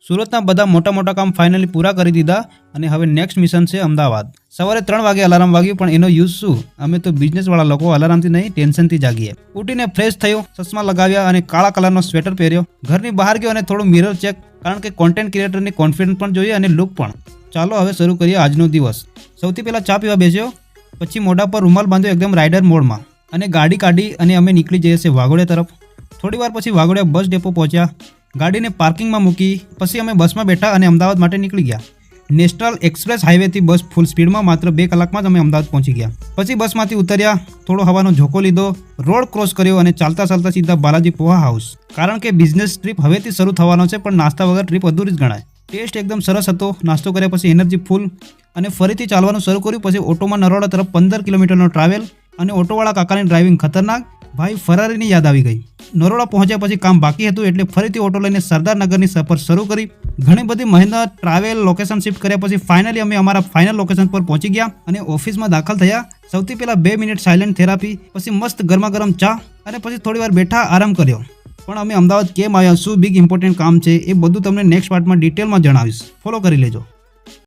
સુરતના બધા મોટા કામ ફાઇનલી પૂરા કરી દીધા અને હવે નેક્સ્ટ મિશન છે અમદાવાદ. સવારે 3 વાગે અલાર્મ વાગ્યું, પણ એનો યુઝ શું? અમે તો બિઝનેસવાળા લોકો અલાર્મથી નહીં, ટેન્શનથી જાગીએ. ઉઠીને ફ્રેશ થયો, ચશ્મા લગાવ્યા અને કાળા કલરનો સ્વેટર પહેર્યો. ઘરની બહાર ગયો અને થોડું મિરર ચેક, કારણ કે કોન્ટેન્ટ ક્રિએટરની કોન્ફિડન્સ પણ જોઈએ અને લુક પણ. ચાલો હવે શરૂ કરીએ આજનો દિવસ. સૌથી પહેલાં ચા પીવા બેસ્યો, પછી મોઢા પર રૂમાલ બાંધ્યો એકદમ રાઇડર મોડમાં, અને ગાડી કાઢી અને અમે નીકળી જઈએ છીએ વાઘોડિયા તરફ. થોડી વાર પછી વાઘોડિયા બસ ડેપો પહોંચ્યા, ગાડીને પાર્કિંગમાં મૂકી, પછી અમે બસમાં બેઠા અને અમદાવાદ માટે નીકળી ગયા. નેશનલ એક્સપ્રેસ હાઈવેથી બસ ફૂલ સ્પીડમાં માત્ર 2 કલાકમાં જ અમે અમદાવાદ પહોંચી ગયા. પછી બસમાંથી ઉતર્યા, થોડો હવાનો ઝોકો લીધો, રોડ ક્રોસ કર્યો અને ચાલતા સીધા બાલાજી પોહા હાઉસ. કારણ કે બિઝનેસ ટ્રીપ હવેથી શરૂ થવાનો છે, પણ નાસ્તા વગર ટ્રીપ અધૂરી જ ગણાય. ટેસ્ટ એકદમ સરસ હતો. નાસ્તો કર્યા પછી એનર્જી ફૂલ અને ફરીથી ચાલવાનું શરૂ કર્યું. પછી ઓટોમાં નરોડા તરફ 15 કિલોમીટરનો ટ્રાવેલ અને ઓટોવાળા કાકાની ડ્રાઇવિંગ ખતરનાક. ભાઈ ફરારીની યાદ આવી ગઈ. નરોડા પહોંચ્યા પછી કામ બાકી હતું એટલે ફરીથી ઓટો લઈને સરદારનગરની સફર શરૂ કરી. ઘણી બધી મહેનત, ટ્રાવેલ, લોકેશન શિફ્ટ કર્યા પછી ફાઇનલી અમે અમારા ફાઇનલ લોકેશન પર પહોંચી ગયા અને ઓફિસમાં દાખલ થયા. સૌથી પહેલાં 2 મિનિટ સાયલેન્ટ થેરાપી, પછી મસ્ત ગરમા ચા અને પછી થોડી વાર બેઠા આરામ કર્યો. પણ અમે અમદાવાદ કેમ આવ્યા, શું બિગ ઇમ્પોર્ટન્ટ કામ છે, એ બધું તમને નેક્સ્ટ પાર્ટમાં ડિટેલમાં જણાવીશ. ફોલો કરી લેજો.